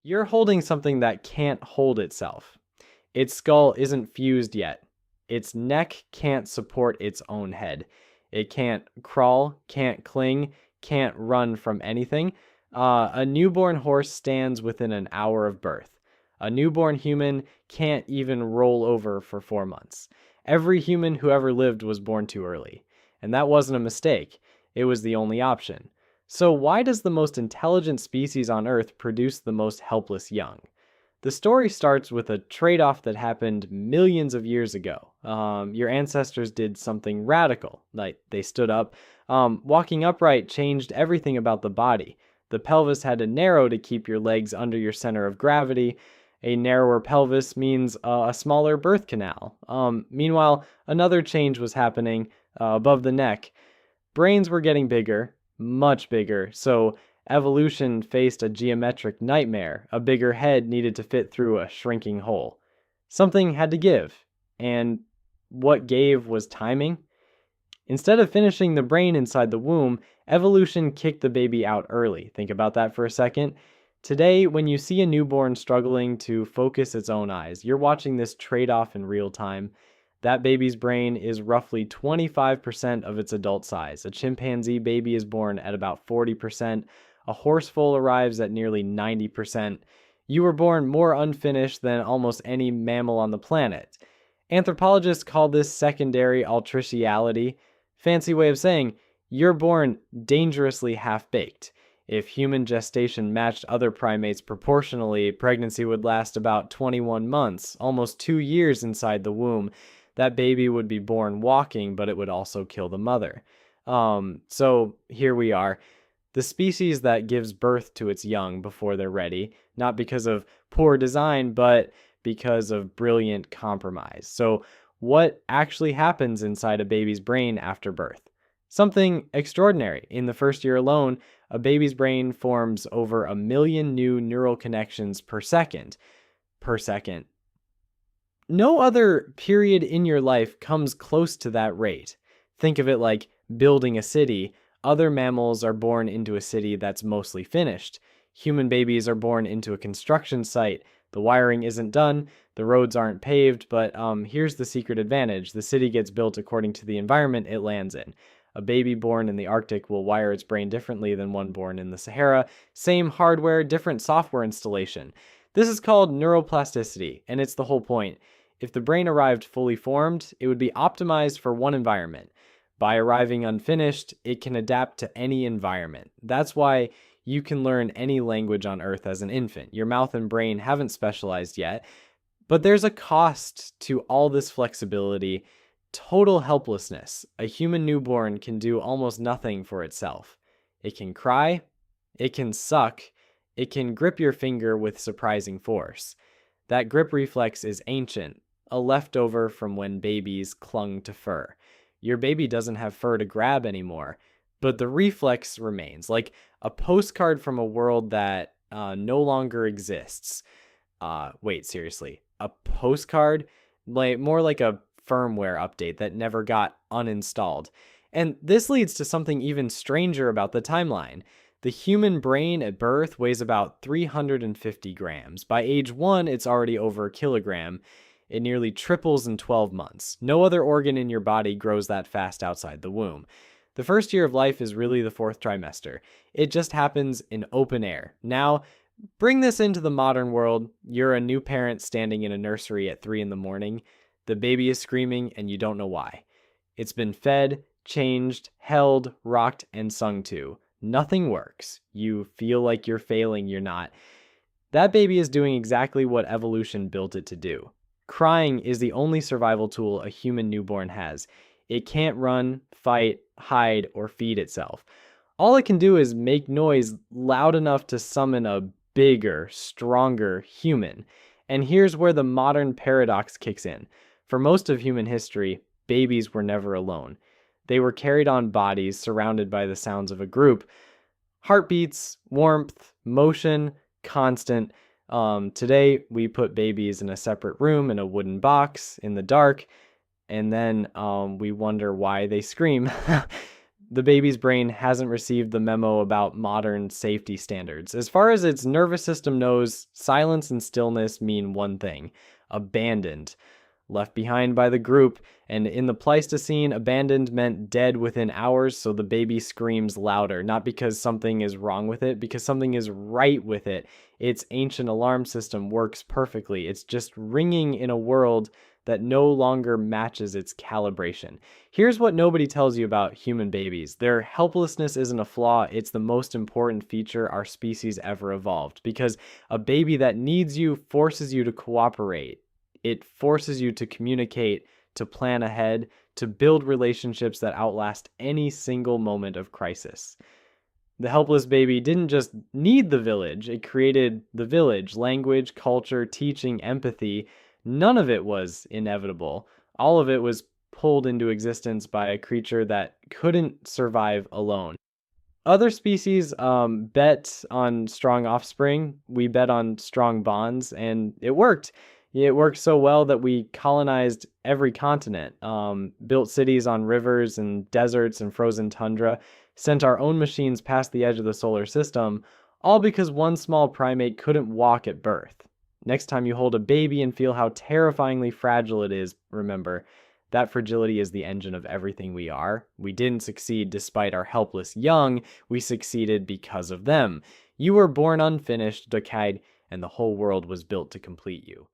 You're holding something that can't hold itself. Its skull isn't fused yet. Its neck can't support its own head. It can't crawl, can't cling, can't run from anything. A newborn horse stands within an hour of birth. A newborn human can't even roll over for 4 months. Every human who ever lived was born too early. And that wasn't a mistake. It was the only option. So why does the most intelligent species on Earth produce the most helpless young? The story starts with a trade-off that happened millions of years ago. Your ancestors did something radical, like they stood up. Walking upright changed everything about the body. The pelvis had to narrow to keep your legs under your center of gravity. A narrower pelvis means a smaller birth canal. Meanwhile, another change was happening above the neck. Brains were getting bigger, much bigger, so evolution faced a geometric nightmare. A bigger head needed to fit through a shrinking hole. Something had to give, and what gave was timing. Instead of finishing the brain inside the womb, evolution kicked the baby out early. Think about that for a second. Today, when you see a newborn struggling to focus its own eyes, you're watching this trade-off in real time. That baby's brain is roughly 25% of its adult size. A chimpanzee baby is born at about 40%. A horse foal arrives at nearly 90%. You were born more unfinished than almost any mammal on the planet. Anthropologists call this secondary altriciality. Fancy way of saying, you're born dangerously half-baked. If human gestation matched other primates proportionally, pregnancy would last about 21 months, almost 2 years inside the womb. That baby would be born walking, but it would also kill the mother. So here we are. The species that gives birth to its young before they're ready, not because of poor design, but because of brilliant compromise. So what actually happens inside a baby's brain after birth? Something extraordinary. In the first year alone, a baby's brain forms over 1 million new neural connections per second. No other period in your life comes close to that rate. Think of it like building a city. Other mammals are born into a city that's mostly finished. Human babies are born into a construction site. The wiring isn't done, the roads aren't paved, but here's the secret advantage. The city gets built according to the environment it lands in. A baby born in the Arctic will wire its brain differently than one born in the Sahara. Same hardware, different software installation. This is called neuroplasticity, and it's the whole point. If the brain arrived fully formed, it would be optimized for one environment. By arriving unfinished, it can adapt to any environment. That's why you can learn any language on Earth as an infant. Your mouth and brain haven't specialized yet, but there's a cost to all this flexibility. Total helplessness. A human newborn can do almost nothing for itself. It can cry, it can suck, it can grip your finger with surprising force. That grip reflex is ancient, a leftover from when babies clung to fur. Your baby doesn't have fur to grab anymore, but the reflex remains, like a postcard from a world that no longer exists. Wait, seriously, a postcard? More like a firmware update that never got uninstalled. And this leads to something even stranger about the timeline. The human brain at birth weighs about 350 grams. By age 1, it's already over a kilogram. It nearly triples in 12 months. No other organ in your body grows that fast outside the womb. The first year of life is really the 4th trimester. It just happens in open air. Now, bring this into the modern world. You're a new parent standing in a nursery at 3 in the morning. The baby is screaming and you don't know why. It's been fed, changed, held, rocked, and sung to. Nothing works. You feel like you're failing, you're not. That baby is doing exactly what evolution built it to do. Crying is the only survival tool a human newborn has. It can't run, fight, hide, or feed itself. All it can do is make noise loud enough to summon a bigger, stronger human. And here's where the modern paradox kicks in. For most of human history, babies were never alone. They were carried on bodies surrounded by the sounds of a group. Heartbeats, warmth, motion, constant. Today, we put babies in a separate room in a wooden box in the dark, and then we wonder why they scream. the baby's brain hasn't received the memo about modern safety standards. As far as its nervous system knows, silence and stillness mean one thing: abandoned. Left behind by the group, and in the Pleistocene, abandoned meant dead within hours, so the baby screams louder, not because something is wrong with it, because something is right with it. Its ancient alarm system works perfectly. It's just ringing in a world that no longer matches its calibration. Here's what nobody tells you about human babies. Their helplessness isn't a flaw, it's the most important feature our species ever evolved, because a baby that needs you forces you to cooperate. It forces you to communicate, to plan ahead, to build relationships that outlast any single moment of crisis. The helpless baby didn't just need the village, it created the village: language, culture, teaching, empathy. None of it was inevitable. All of it was pulled into existence by a creature that couldn't survive alone. Other species bet on strong offspring. We bet on strong bonds, and it worked. It worked so well that we colonized every continent, built cities on rivers and deserts and frozen tundra, sent our own machines past the edge of the solar system, all because one small primate couldn't walk at birth. Next time you hold a baby and feel how terrifyingly fragile it is, remember, that fragility is the engine of everything we are. We didn't succeed despite our helpless young, we succeeded because of them. You were born unfinished, decayed, and the whole world was built to complete you.